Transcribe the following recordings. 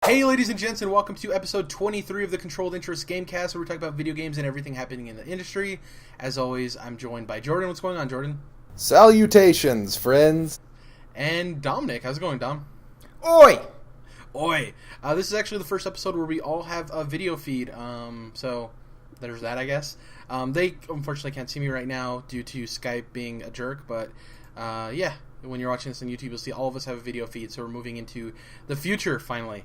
Hey ladies and gents, and welcome to episode 23 of the Controlled Interest Gamecast, where we talk about video games and everything happening in the industry. As always, I'm joined by Jordan. What's going on, Jordan? Salutations, friends. And Dominic. How's it going, Dom? Oi! Oi! This is actually the first episode where we all have a video feed, so there's that, I guess. They unfortunately can't see me right now due to Skype being a jerk, but yeah, when you're watching this on YouTube, you'll see all of us have a video feed, so we're moving into the future, finally.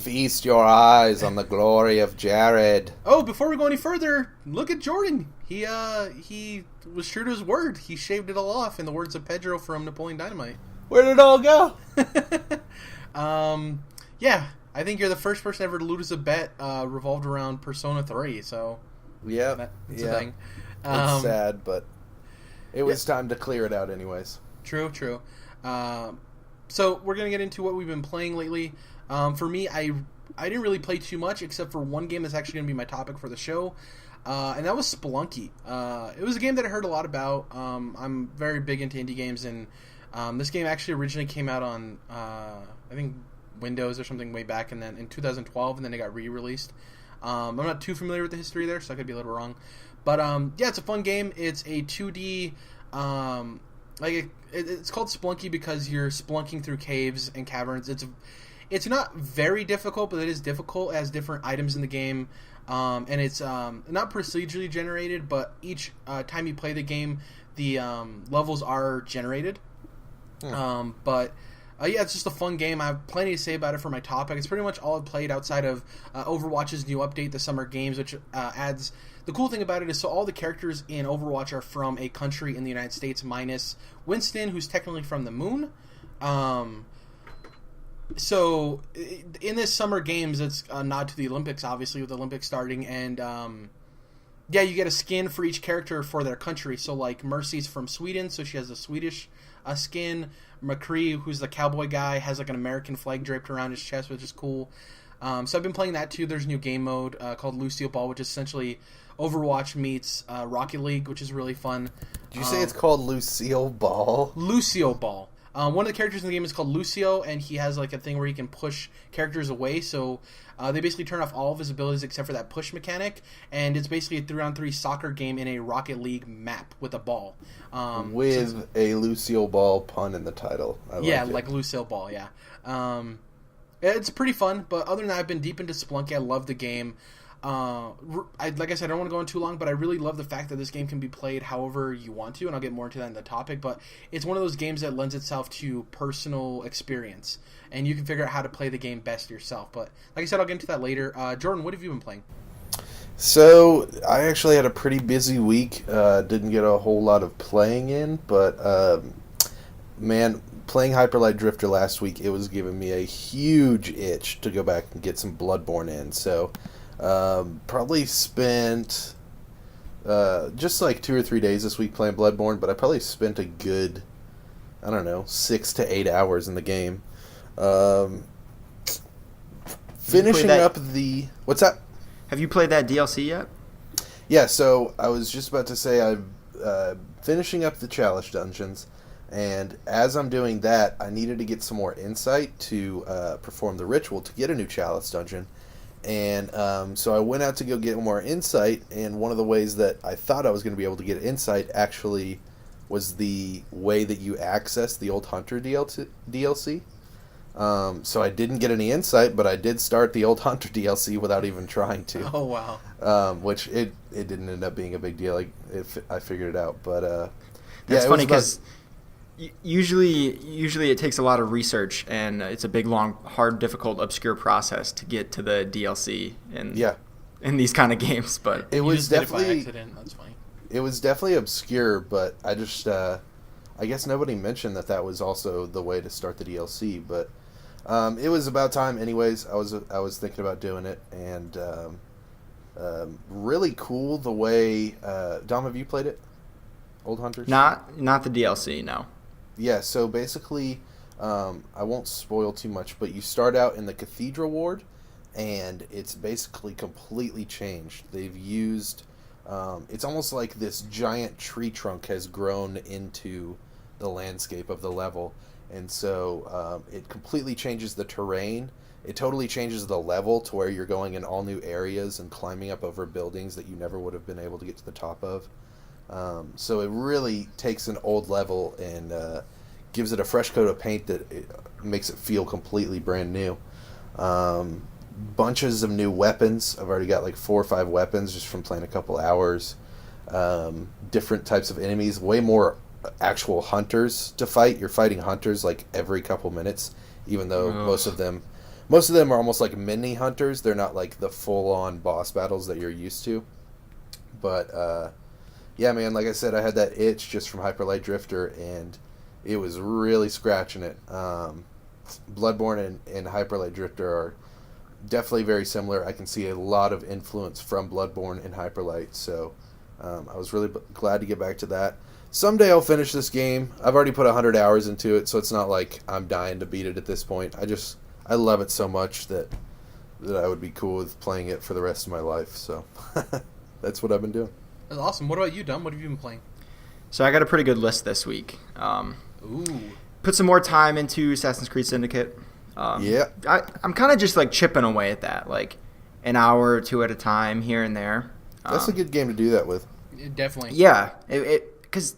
Feast your eyes on the glory of Jared. Oh, before we go any further, look at Jordan. He was true to his word. He shaved it all off, in the words of Pedro from Napoleon Dynamite. Where did it all go? Yeah, I think you're the first person ever to lose a bet revolved around Persona 3, so Yeah, that's a thing. It's sad, but it was time to clear it out anyways. True. So we're going to get into what we've been playing lately. For me, I didn't really play too much, except for one game that's actually going to be my topic for the show, and that was Spelunky. It was a game that I heard a lot about. I'm very big into indie games, and this game actually originally came out on, I think, Windows or something way back, and then in 2012, and then it got re-released. I'm not too familiar with the history there, so I could be a little wrong. But yeah, it's a fun game. It's a 2D... it's called Spelunky because you're spelunking through caves and caverns. It's not very difficult, but it is difficult. It has different items in the game, and it's not procedurally generated, but each time you play the game, the levels are generated. But yeah, it's just a fun game. I have plenty to say about it for my topic. It's pretty much all I've played outside of Overwatch's new update, the Summer Games, which adds... The cool thing about it is, so all the characters in Overwatch are from a country in the United States, minus Winston, who's technically from the moon. So in this Summer Games, it's a nod to the Olympics, obviously, with the Olympics starting, and yeah, you get a skin for each character for their country. So like Mercy's from Sweden, so she has a Swedish skin. McCree, who's the cowboy guy, has like an American flag draped around his chest, which is cool. So I've been playing that too. There's a new game mode called Lucio Ball, which is essentially Overwatch meets Rocket League, which is really fun. Did you say it's called Lucille Ball? Lucio Ball. One of the characters in the game is called Lucio, and he has like a thing where he can push characters away. So they basically turn off all of his abilities except for that push mechanic, and it's basically a 3-on-3 soccer game in a Rocket League map with a ball. With a Lucille Ball pun in the title. Like Lucille Ball, yeah. It's pretty fun, but other than that, I've been deep into Spelunky. I love the game. Like I said, I don't want to go on too long, but I really love the fact that this game can be played however you want to, and I'll get more into that in the topic, but it's one of those games that lends itself to personal experience, and you can figure out how to play the game best yourself. But like I said, I'll get into that later. Jordan, what have you been playing? So, I actually had a pretty busy week. Didn't get a whole lot of playing in, but man, playing Hyper Light Drifter last week, it was giving me a huge itch to go back and get some Bloodborne in. So, probably spent just like 2 or 3 days this week playing Bloodborne, but I probably spent a good, 6 to 8 hours in the game. Finishing up the... What's that? Have you played that DLC yet? Yeah, so I was just about to say I'm finishing up the Chalice dungeons. And as I'm doing that, I needed to get some more insight to perform the ritual to get a new Chalice dungeon. And so I went out to go get more insight, and one of the ways that I thought I was going to be able to get insight actually was the way that you access the old Hunter DLC. So I didn't get any insight, but I did start the old Hunter DLC without even trying to. Oh, wow. Which it didn't end up being a big deal. I figured it out. But that's funny because... Usually it takes a lot of research, and it's a big, long, hard, difficult, obscure process to get to the DLC in these kind of games. But it was definitely by accident. That's funny. It was definitely obscure, but I just I guess nobody mentioned that was also the way to start the DLC. But it was about time, anyways. I was thinking about doing it, and really cool the way. Dom, have you played it? Old Hunters? Not the DLC, no. Yeah, so basically, I won't spoil too much, but you start out in the Cathedral Ward, and it's basically completely changed. They've used... it's almost like this giant tree trunk has grown into the landscape of the level, and so it completely changes the terrain. It totally changes the level to where you're going in all new areas and climbing up over buildings that you never would have been able to get to the top of. So it really takes an old level and gives it a fresh coat of paint that makes it feel completely brand new. Bunches of new weapons. I've already got like 4 or 5 weapons just from playing a couple hours. Different types of enemies. Way more actual hunters to fight. You're fighting hunters like every couple minutes, even though most of them are almost like mini hunters. They're not like the full-on boss battles that you're used to. But yeah, man, like I said, I had that itch just from Hyper Light Drifter, and it was really scratching it. Bloodborne and Hyper Light Drifter are definitely very similar. I can see a lot of influence from Bloodborne and Hyper Light, so I was really glad to get back to that. Someday I'll finish this game. I've already put 100 hours into it, so it's not like I'm dying to beat it at this point. I love it so much that I would be cool with playing it for the rest of my life. So that's what I've been doing. That's awesome. What about you, Dom? What have you been playing? So I got a pretty good list this week. Ooh. Put some more time into Assassin's Creed Syndicate. Yeah. I'm kind of just like chipping away at that, like an hour or 2 at a time here and there. That's a good game to do that with. Definitely. Yeah, because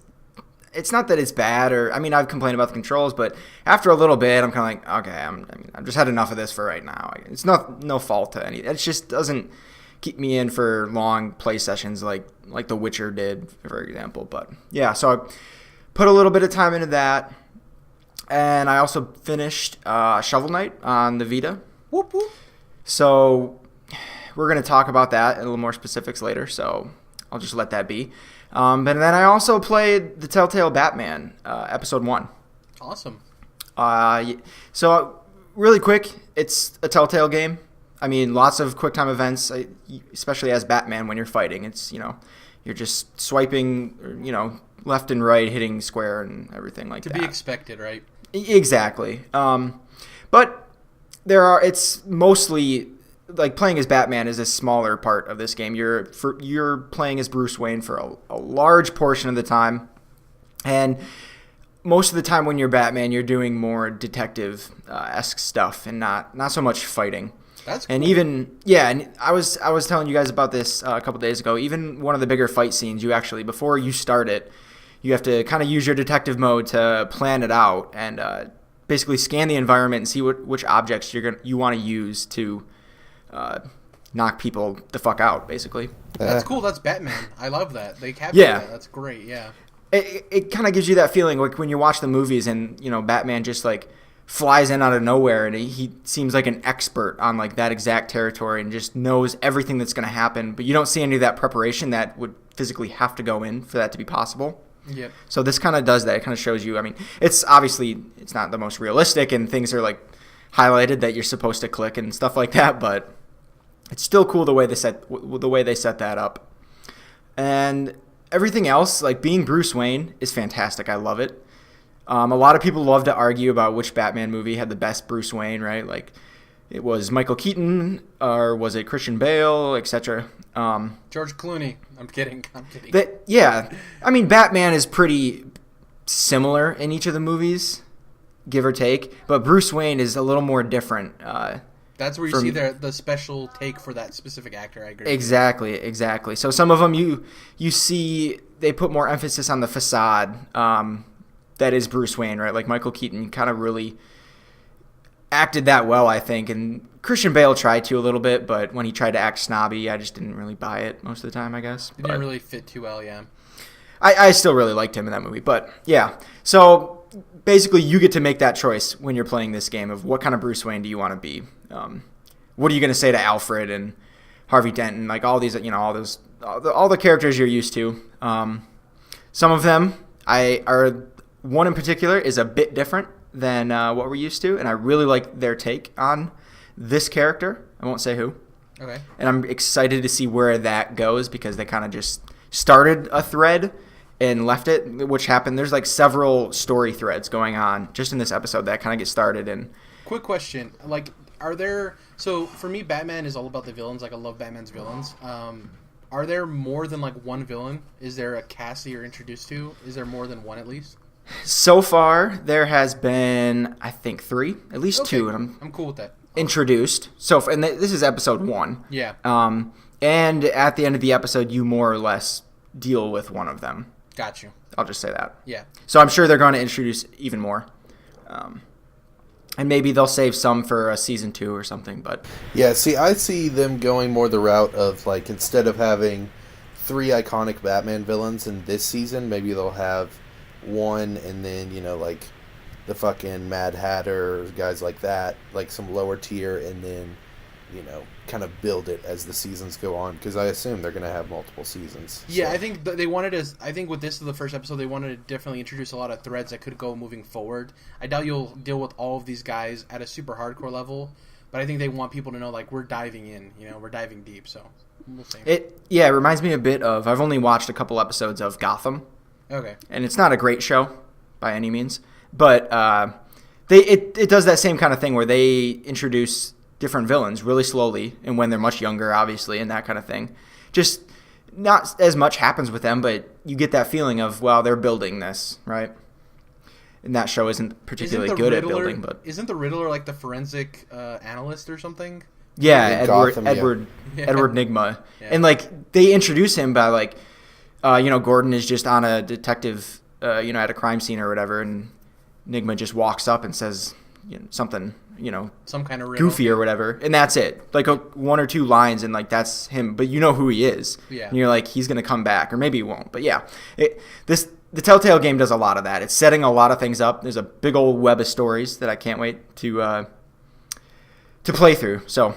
it's not that it's bad, or I mean, I've complained about the controls, but after a little bit, I'm kind of like, okay, I've just had enough of this for right now. It's no fault to any. It just doesn't keep me in for long play sessions like The Witcher did, for example. But yeah, so I put a little bit of time into that, and I also finished Shovel Knight on the Vita. Whoop whoop. So we're gonna talk about that in a little more specifics later. So I'll just let that be. But then I also played the Telltale Batman episode 1. Awesome. So really quick, it's a Telltale game. I mean, lots of quick time events, especially as Batman when you're fighting. It's, you're just swiping, left and right, hitting square and everything like that. To be expected, right? Exactly. But it's mostly like playing as Batman is a smaller part of this game. You're playing as Bruce Wayne for a large portion of the time, and most of the time when you're Batman, you're doing more detective-esque stuff and not so much fighting. That's cool. And even and I was telling you guys about this a couple days ago. Even one of the bigger fight scenes, you actually before you start it, you have to kind of use your detective mode to plan it out and basically scan the environment and see which objects you want to use to knock people the fuck out, basically. That's cool. That's Batman. I love that. They captured that. That's great. Yeah. It kind of gives you that feeling like when you watch the movies and Batman just like flies in out of nowhere and he seems like an expert on like that exact territory and just knows everything that's going to happen, but you don't see any of that preparation that would physically have to go in for that to be possible. Yep. So this kind of does that. It kind of shows you. I mean, it's obviously it's not the most realistic and things are like highlighted that you're supposed to click and stuff like that, but it's still cool the way they set that up. And everything else, like being Bruce Wayne, is fantastic. I love it. A lot of people love to argue about which Batman movie had the best Bruce Wayne, right? Like, it was Michael Keaton or was it Christian Bale, etc. George Clooney. I'm kidding. I mean, Batman is pretty similar in each of the movies, give or take, but Bruce Wayne is a little more different. That's where you see the special take for that specific actor. I agree. Exactly. So some of them you see they put more emphasis on the facade that is Bruce Wayne, right? Like Michael Keaton kind of really acted that well, I think, and Christian Bale tried to a little bit, but when he tried to act snobby, I just didn't really buy it most of the time, I guess. It didn't really fit too well, yeah. I still really liked him in that movie, but yeah. So basically, you get to make that choice when you're playing this game of what kind of Bruce Wayne do you want to be. What are you going to say to Alfred and Harvey Dent and like all these, all the characters you're used to. Some of them one in particular is a bit different than what we're used to, and I really like their take on this character. I won't say who. Okay. And I'm excited to see where that goes because they kind of just started a thread and left it, which happened. There's like several story threads going on just in this episode that kind of get started. And quick question, like, so for me, Batman is all about the villains. Like, I love Batman's villains. Are there more than like one villain? Is there a cast that you're introduced to? Is there more than one at least? So far, there has been, I think, 3, at least 2, and I'm cool with that. Introduced. And this is episode 1. Yeah. And at the end of the episode, you more or less deal with one of them. Got you. I'll just say that. Yeah. So I'm sure they're going to introduce even more. And maybe they'll save some for a season 2 or something. But yeah, I see them going more the route of, like, instead of having 3 iconic Batman villains in this season, maybe they'll have 1 and then, like the fucking Mad Hatter, guys like that, like some lower tier, and then, kind of build it as the seasons go on, because I assume they're going to have multiple seasons. Yeah, so. I think they wanted to. I think with this is the first episode, they wanted to definitely introduce a lot of threads that could go moving forward. I doubt you'll deal with all of these guys at a super hardcore level, but I think they want people to know, like, we're diving in. We're diving deep. So we'll see. It reminds me a bit of. I've only watched a couple episodes of Gotham. Okay. And it's not a great show by any means, but it does that same kind of thing where they introduce different villains really slowly and when they're much younger, obviously, and that kind of thing. Just not as much happens with them, but you get that feeling of, well, they're building this, right? And that show isn't particularly good at building, but isn't the Riddler like the forensic analyst or something? Yeah, Gotham, Edward Nigma. Yeah. And like they introduce him by like Gordon is just on a detective at a crime scene or whatever, and Nigma just walks up and says something, some kind of riddle. Goofy or whatever, and that's it. Like 1 or 2 lines, and like that's him. But you know who he is. Yeah. And you're like, he's gonna come back, or maybe he won't. But yeah, the Telltale game does a lot of that. It's setting a lot of things up. There's a big old web of stories that I can't wait to play through. So,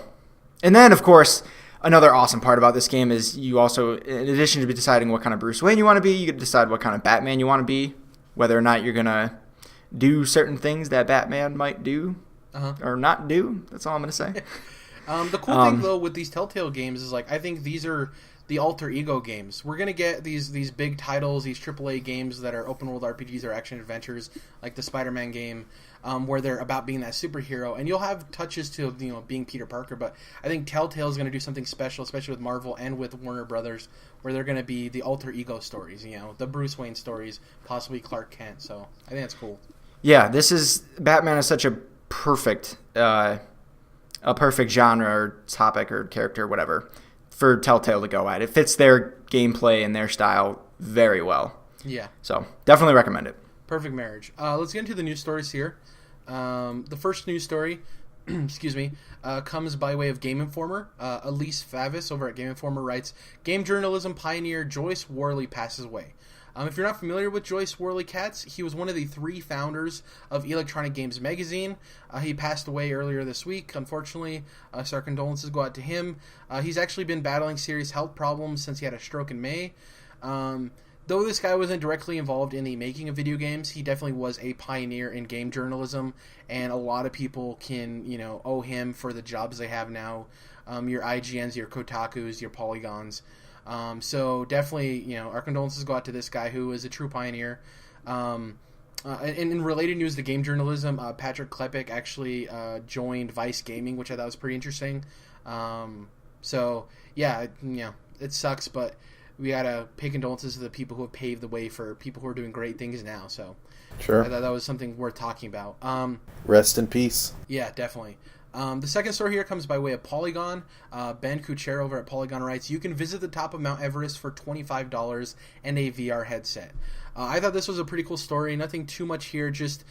and then of course, another awesome part about this game is you also, in addition to deciding what kind of Bruce Wayne you want to be, you get to decide what kind of Batman you want to be, whether or not you're gonna do certain things that Batman might do. Or not do. That's all I'm going to say. The cool thing, though, with these Telltale games is, like, I think these are the alter ego games. We're going to get these big titles, these AAA games that are open world RPGs or action adventures, like the Spider-Man game, where they're about being that superhero. And you'll have touches to, being Peter Parker, but I think Telltale is going to do something special, especially with Marvel and with Warner Brothers, where they're going to be the alter ego stories, the Bruce Wayne stories, possibly Clark Kent. So I think that's cool. Yeah, Batman is such a perfect genre or topic or character, whatever, for Telltale to go at. It fits their gameplay and their style very well. Yeah. So definitely recommend it. Perfect marriage. Let's get into the news stories here. The first news story, excuse me, comes by way of Game Informer. Elise Favis over at Game Informer writes, game journalism pioneer Joyce Worley passes away. If you're not familiar with Joyce Worley Katz, he was one of the 3 founders of Electronic Games Magazine. He passed away earlier this week, unfortunately. So our condolences go out to him. He's actually been battling serious health problems since he had a stroke in May. Though this guy wasn't directly involved in the making of video games, he definitely was a pioneer in game journalism, and a lot of people can, owe him for the jobs they have now. Your IGNs, your Kotakus, your Polygons. So definitely, our condolences go out to this guy who is a true pioneer. And in related news, the game journalism, Patrick Klepek actually joined Vice Gaming, which I thought was pretty interesting. So yeah, it sucks, but we gotta pay condolences to the people who have paved the way for people who are doing great things now. So sure, I thought that was something worth talking about. Rest in peace. Yeah, definitely. The second story here comes by way of Polygon. Ben Kucher over at Polygon writes, you can visit the top of Mount Everest for $25 and a VR headset. I thought this was a pretty cool story. Nothing too much here. Just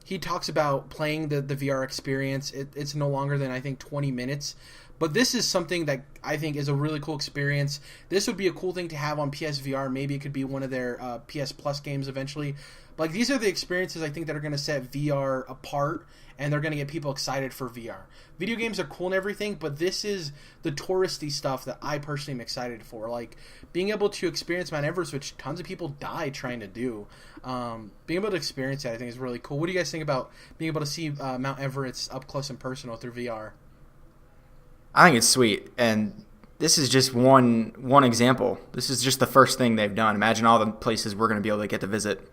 he talks about playing the VR experience. It's no longer than, I think, 20 minutes. But this is something that I think is a really cool experience. This would be a cool thing to have on PSVR. Maybe it could be one of their PS Plus games eventually. But these are the experiences I think that are going to set VR apart, and they're going to get people excited for VR. Video games are cool and everything, but this is the touristy stuff that I personally am excited for. Like, being able to experience Mount Everest, which tons of people die trying to do. Being able to experience that, I think, is really cool. What do you guys think about being able to see Mount Everest up close and personal through VR? I think it's sweet, and this is just one example. This is just the first thing they've done. Imagine all the places we're going to be able to get to visit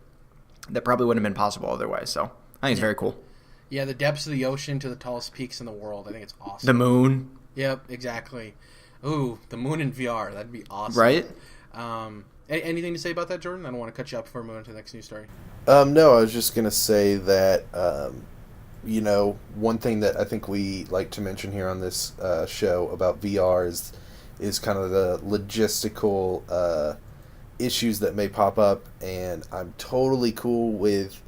that probably wouldn't have been possible otherwise. So I think it's very cool. Yeah, the depths of the ocean to the tallest peaks in the world. I think it's awesome. The moon. Yep, exactly. Ooh, the moon in VR. That'd be awesome. Right? And Anything to say about that, Jordan? I don't want to cut you up before we move on to the next news story. No, I was just going to say that, one thing that I think we like to mention here on this show about VR is kind of the logistical issues that may pop up, and I'm totally cool with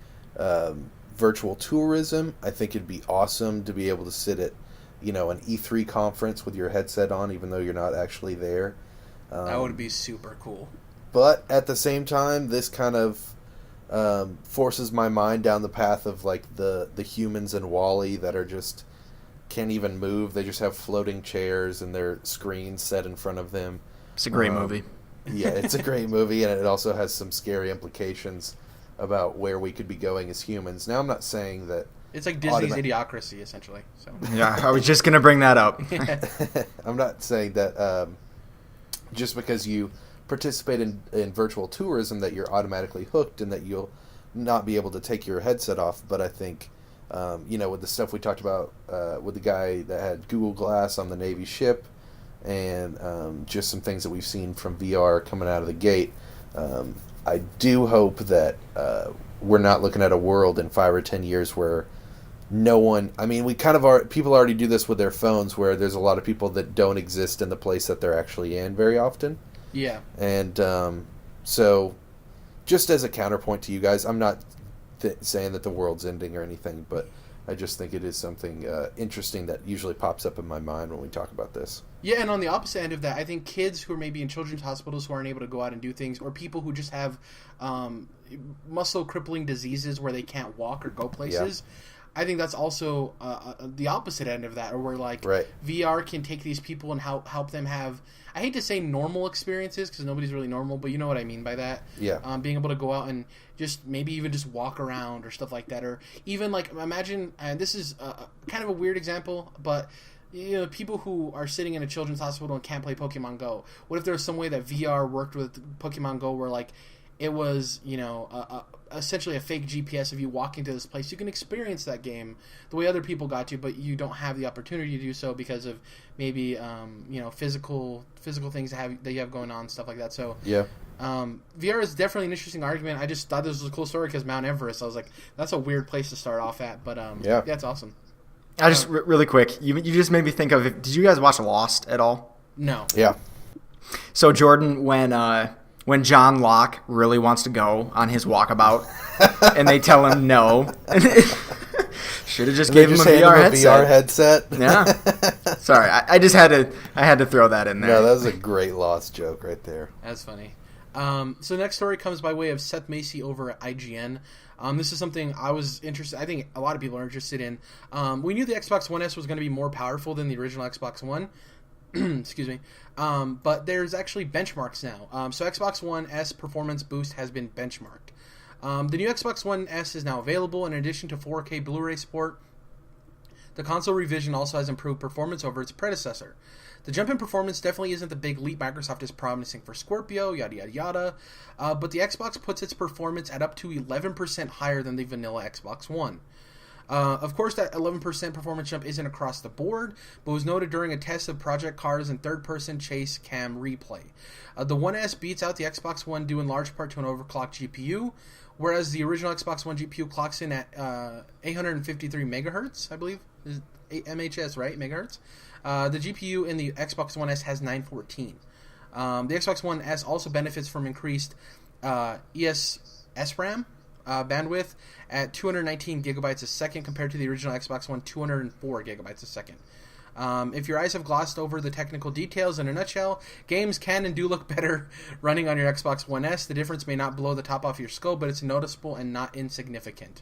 virtual tourism. I think it'd be awesome to be able to sit at, an E3 conference with your headset on, even though you're not actually there. That would be super cool. But at the same time, this kind of forces my mind down the path of like the humans in WALL-E that are just can't even move. They just have floating chairs and their screens set in front of them. It's a great movie. Yeah, it's a great movie, and it also has some scary implications about where we could be going as humans. Now, I'm not saying that it's like Disney's Idiocracy, essentially. So yeah, I was just gonna bring that up. I'm not saying that just because you participate in virtual tourism that you're automatically hooked and that you'll not be able to take your headset off. But I think, with the stuff we talked about with the guy that had Google Glass on the Navy ship, and just some things that we've seen from VR coming out of the gate, I do hope that we're not looking at a world in 5 or 10 years where no one... I mean, we kind of are... People already do this with their phones, where there's a lot of people that don't exist in the place that they're actually in very often. Yeah. And so, just as a counterpoint to you guys, I'm not saying that the world's ending or anything, but I just think it is something interesting that usually pops up in my mind when we talk about this. Yeah, and on the opposite end of that, I think kids who are maybe in children's hospitals who aren't able to go out and do things, or people who just have muscle-crippling diseases where they can't walk or go places... Yeah. I think that's also the opposite end of that, or where VR can take these people and help them have, I hate to say normal experiences because nobody's really normal, but you know what I mean by that. Yeah. Being able to go out and just maybe even just walk around or stuff like that, or even like imagine, and this is kind of a weird example, but people who are sitting in a children's hospital and can't play Pokemon Go. What if there was some way that VR worked with Pokemon Go where like it was, essentially a fake GPS of you walking to this place. You can experience that game the way other people got to, but you don't have the opportunity to do so because of maybe, physical things that you have going on, stuff like that. So, yeah. VR is definitely an interesting argument. I just thought this was a cool story because Mount Everest, I was like, that's a weird place to start off at, but yeah, it's awesome. I just, really quick, you just made me think of, did you guys watch Lost at all? No. Yeah. So, Jordan, when John Locke really wants to go on his walkabout and they tell him no. Should have just gave him a VR headset. Yeah. Sorry, I just had to throw that in there. No, that was a great Lost joke right there. That's funny. So the next story comes by way of Seth Macy over at IGN. This is something I was interested. I think a lot of people are interested in. We knew the Xbox One S was going to be more powerful than the original Xbox One. Excuse me. But there's actually benchmarks now. So Xbox One S performance boost has been benchmarked. The new Xbox One S is now available. In addition to 4K Blu-ray support, the console revision also has improved performance over its predecessor. The jump in performance definitely isn't the big leap Microsoft is promising for Scorpio, yada yada yada, but the Xbox puts its performance at up to 11% higher than the vanilla Xbox One. Of course, that 11% performance jump isn't across the board, but was noted during a test of Project Cars and third-person chase cam replay. The One S beats out the Xbox One due in large part to an overclocked GPU, whereas the original Xbox One GPU clocks in at 853 megahertz, I believe. Is MHz, right? Megahertz? The GPU in the Xbox One S has 914. The Xbox One S also benefits from increased ESSRAM bandwidth at 219 gigabytes a second compared to the original Xbox One 204 gigabytes a second. If your eyes have glossed over the technical details, in a nutshell, games can and do look better running on your Xbox One S. The difference may not blow the top off your skull, but it's noticeable and not insignificant.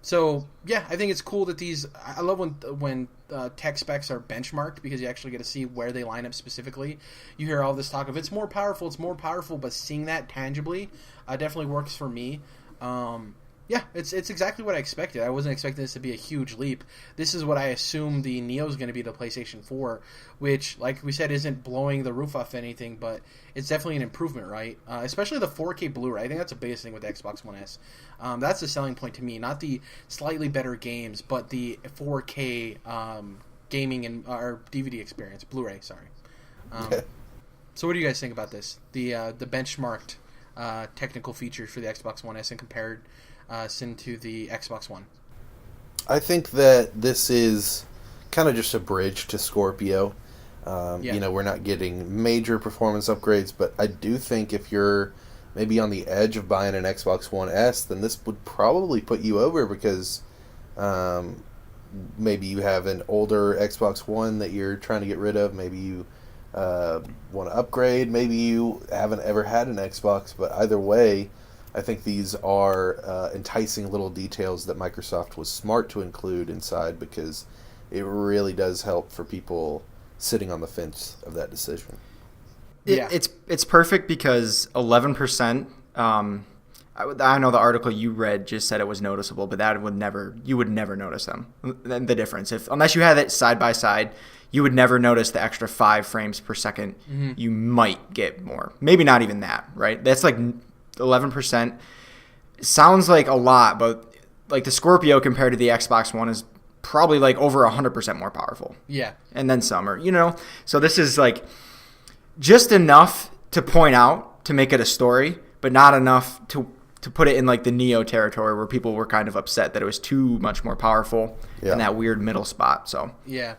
So yeah, I think it's cool that these. I love when tech specs are benchmarked because you actually get to see where they line up specifically. You hear all this talk of it's more powerful, but seeing that tangibly definitely works for me. Yeah, it's exactly what I expected. I wasn't expecting this to be a huge leap. This is what I assume the Neo is going to be to PlayStation 4, which, like we said, isn't blowing the roof off anything, but it's definitely an improvement, right? Especially the 4K Blu-ray. I think that's the biggest thing with the Xbox One S. That's the selling point to me, not the slightly better games, but the 4K gaming and or DVD experience. Blu-ray, sorry. So what do you guys think about this? The benchmarked technical features for the Xbox One S and compared to the Xbox One. I think that this is kind of just a bridge to Scorpio. We're not getting major performance upgrades, but I do think if you're maybe on the edge of buying an Xbox One S, then this would probably put you over because maybe you have an older Xbox One that you're trying to get rid of. Maybe you want to upgrade. Maybe you haven't ever had an Xbox, but either way, I think these are enticing little details that Microsoft was smart to include inside because it really does help for people sitting on the fence of that decision. It's perfect because 11%. I know the article you read just said it was noticeable, but you would never notice the difference unless you had it side by side. You would never notice the extra 5 frames per second. Mm-hmm. You might get more, maybe not even that. Right? That's like 11%. Sounds like a lot, but like the Scorpio compared to the Xbox One is probably like over 100% more powerful. Yeah, and then some are. So this is like just enough to point out to make it a story, but not enough to put it in like the Neo territory where people were kind of upset that it was too much more powerful in that weird middle spot. So yeah,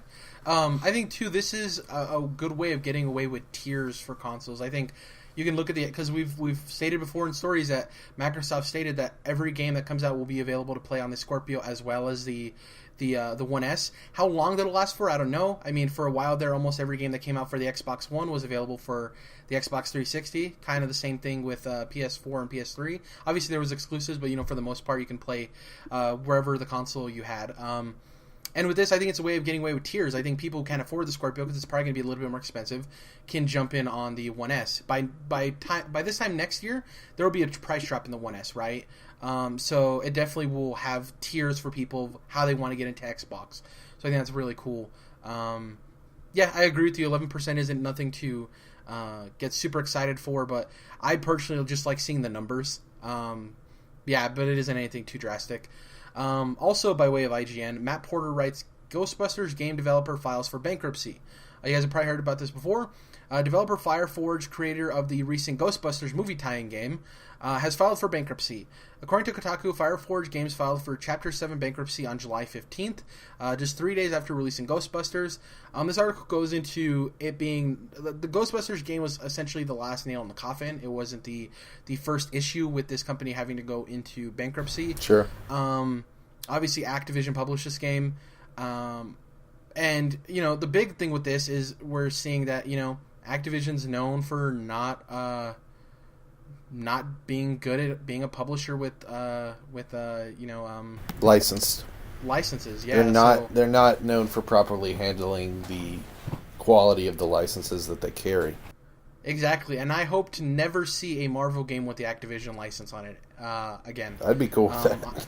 I think too this is a good way of getting away with tiers for consoles. I think you can look at because we've stated before in stories that Microsoft stated that every game that comes out will be available to play on the Scorpio as well as the One S. How long that'll last for, I don't know. I mean, for a while there, almost every game that came out for the Xbox One was available for the Xbox 360. Kind of the same thing with PS4 and PS3. Obviously, there was exclusives, but for the most part, you can play wherever the console you had. And with this, I think it's a way of getting away with tiers. I think people who can't afford the Scorpio because it's probably going to be a little bit more expensive can jump in on the One S. By this time next year, there will be a price drop in the One S, right? So it definitely will have tiers for people how they want to get into Xbox. So I think that's really cool. I agree with you. 11% isn't nothing to get super excited for, but I personally just like seeing the numbers. But it isn't anything too drastic. Also, by way of IGN, Matt Porter writes, Ghostbusters game developer files for bankruptcy. You guys have probably heard about this before. Developer Fireforge, creator of the recent Ghostbusters movie tie-in game, has filed for bankruptcy. According to Kotaku, Fireforge Games filed for Chapter 7 bankruptcy on July 15th, just 3 days after releasing Ghostbusters. This article goes into it being... The Ghostbusters game was essentially the last nail in the coffin. It wasn't the first issue with this company having to go into bankruptcy. Sure. Obviously, Activision published this game. And, the big thing with this is we're seeing that, Activision's known for not being good at being a publisher with licensed licenses. Yeah, they're not known for properly handling the quality of the licenses that they carry. Exactly, and I hope to never see a Marvel game with the Activision license on it again. I'd be cool with that.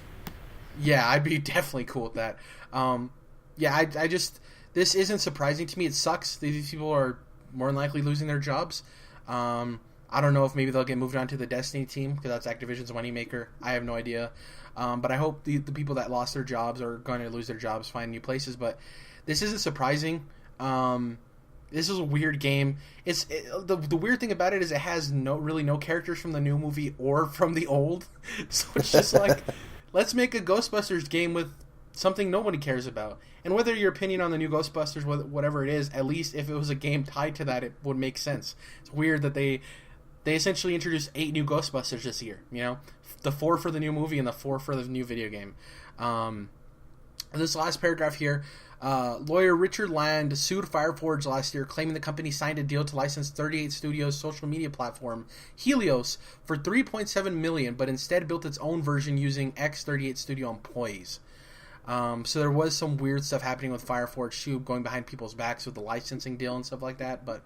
Yeah, I'd be definitely cool with that. I just this isn't surprising to me. It sucks. These people are more than likely losing their jobs. I don't know if maybe they'll get moved on to the Destiny team because that's Activision's moneymaker. I have no idea. But I hope the people that lost their jobs are going to lose their jobs, find new places. But this isn't surprising. This is a weird game. The weird thing about it is it has no characters from the new movie or from the old. So it's just like, let's make a Ghostbusters game with something nobody cares about. And whether your opinion on the new Ghostbusters, whatever it is, at least if it was a game tied to that, it would make sense. It's weird that they essentially introduced 8 new Ghostbusters this year. The 4 for the new movie and the 4 for the new video game. This last paragraph here, lawyer Richard Land sued Fireforge last year, claiming the company signed a deal to license 38 Studios' social media platform, Helios, for $3.7 million, but instead built its own version using ex-38 Studio employees. So there was some weird stuff happening with Fireforge too, going behind people's backs with the licensing deal and stuff like that. But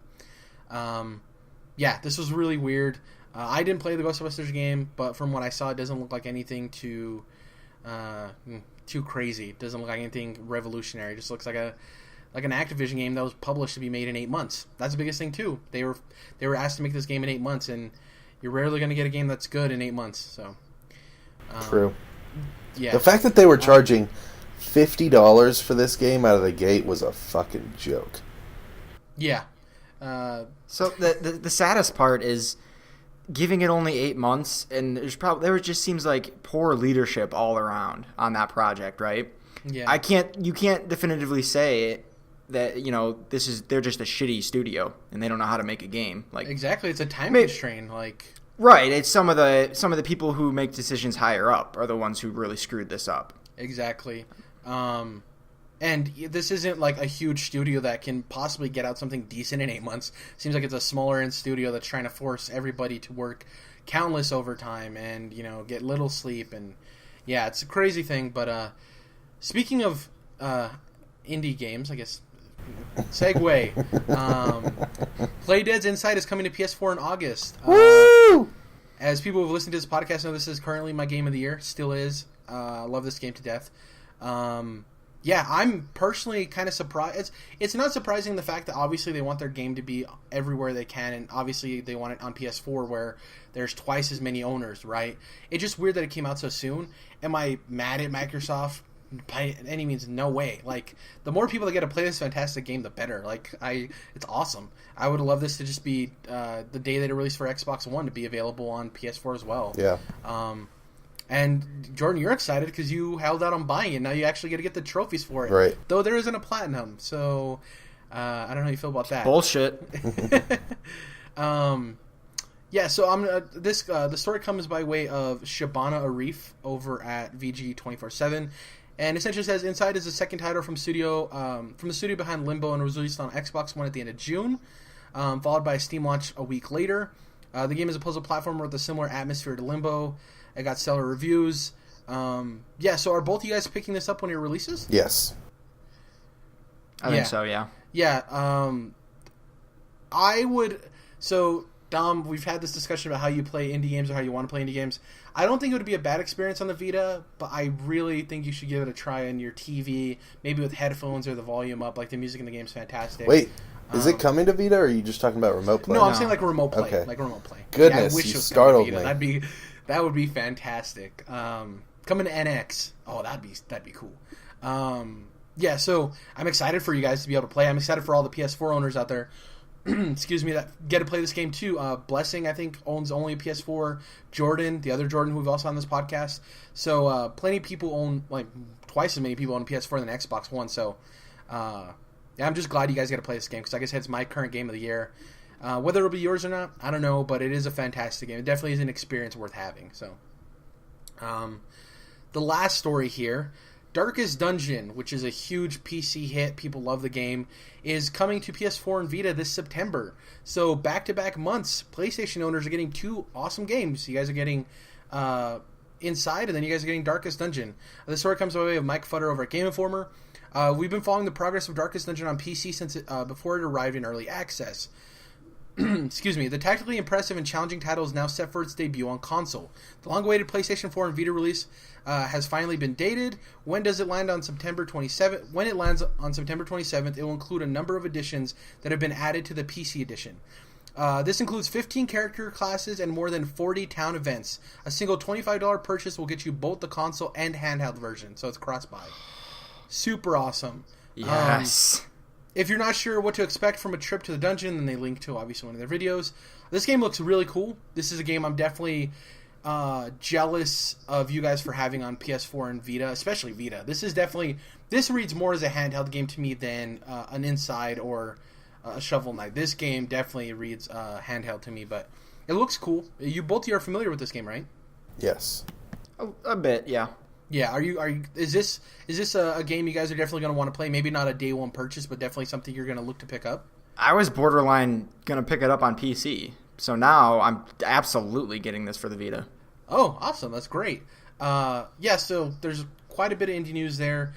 this was really weird. I didn't play the Ghostbusters game, but from what I saw, it doesn't look like anything too crazy. It doesn't look like anything revolutionary. It just looks like an Activision game that was published to be made in 8 months. That's the biggest thing too. They were asked to make this game in 8 months, and you're rarely going to get a game that's good in 8 months. So true. Yeah. The fact that they were charging $50 for this game out of the gate was a fucking joke. Yeah. So the saddest part is giving it only 8 months, and there just seems like poor leadership all around on that project, right? Yeah. You can't definitively say that they're just a shitty studio and they don't know how to make a game. Like exactly, it's a time constraint. Like right, it's some of the people who make decisions higher up are the ones who really screwed this up. Exactly. And this isn't like a huge studio that can possibly get out something decent in 8 months. Seems like it's a smaller end studio that's trying to force everybody to work countless overtime and, get little sleep. And yeah, it's a crazy thing. But speaking of indie games, I guess, segue. Playdead's Inside is coming to PS4 in August. Woo! As people who've listened to this podcast know, this is currently my game of the year. Still is. I love this game to death. Yeah, I'm personally kind of surprised. It's not surprising the fact that obviously they want their game to be everywhere they can, and obviously they want it on PS4 where there's twice as many owners, right? It's just weird that it came out so soon. Am I mad at Microsoft? By any means, no way. Like, the more people that get to play this fantastic game, the better. Like, it's awesome. I would love this to just be the day that it released for Xbox One to be available on PS4 as well. Yeah. And Jordan, you're excited because you held out on buying it. Now you actually get to get the trophies for it. Right. Though there isn't a platinum, so I don't know how you feel about that. Bullshit. Yeah. So the story comes by way of Shabana Arif over at VG247, and essentially says Inside is the second title from the studio behind Limbo, and was released on Xbox One at the end of June, followed by a Steam launch a week later. The game is a puzzle platformer with a similar atmosphere to Limbo. It got stellar reviews. Yeah, so are both of you guys picking this up when it releases? Yes. I think so, yeah. Yeah, I would... So, Dom, we've had this discussion about how you play indie games or how you want to play indie games. I don't think it would be a bad experience on the Vita, but I really think you should give it a try on your TV, maybe with headphones or the volume up. Like, the music in the game is fantastic. Wait, is it coming to Vita, or are you just talking about remote play? No, I'm saying like remote play. Okay. Like remote play. Goodness, yeah, I wish you it was startled coming to me. Vita. That would be fantastic. Coming to NX. Oh, that'd be cool. Yeah, so I'm excited for you guys to be able to play. I'm excited for all the PS4 owners out there. Excuse me, that get to play this game too. Blessing, I think, owns only a PS4. Jordan, the other Jordan who we've also on this podcast. So plenty of people own, like twice as many people own a PS4 than Xbox One. So yeah, I'm just glad you guys get to play this game because like I said, it's my current game of the year. Whether it'll be yours or not, I don't know, but it is a fantastic game. It definitely is an experience worth having. So, the last story here, Darkest Dungeon, which is a huge PC hit, people love the game, is coming to PS4 and Vita this September. So, back-to-back months, PlayStation owners are getting two awesome games. You guys are getting Inside, and then you guys are getting Darkest Dungeon. This story comes by way of Mike Futter over at Game Informer. We've been following the progress of Darkest Dungeon on PC since before it arrived in early access. Excuse me. The tactically impressive and challenging title is now set for its debut on console. The long-awaited PlayStation 4 and Vita release has finally been dated. When does it land on September 27th? When it lands on September 27th, it will include a number of additions that have been added to the PC edition. This includes 15 character classes and more than 40 town events. A single $25 purchase will get you both the console and handheld version, so it's cross-buy. Super awesome. Yes. If you're not sure what to expect from a trip to the dungeon, then they link to obviously one of their videos. This game looks really cool. This is a game I'm definitely jealous of you guys for having on PS4 and Vita, especially Vita. This reads more as a handheld game to me than an Inside or a Shovel Knight. This game definitely reads handheld to me, but it looks cool. You both of you are familiar with this game, right? Yes. A bit, yeah. Yeah, are you? Is this a game you guys are definitely going to want to play? Maybe not a day one purchase, but definitely something you're going to look to pick up. I was borderline going to pick it up on PC, so now I'm absolutely getting this for the Vita. Oh, awesome! That's great. Yeah, so there's quite a bit of indie news there.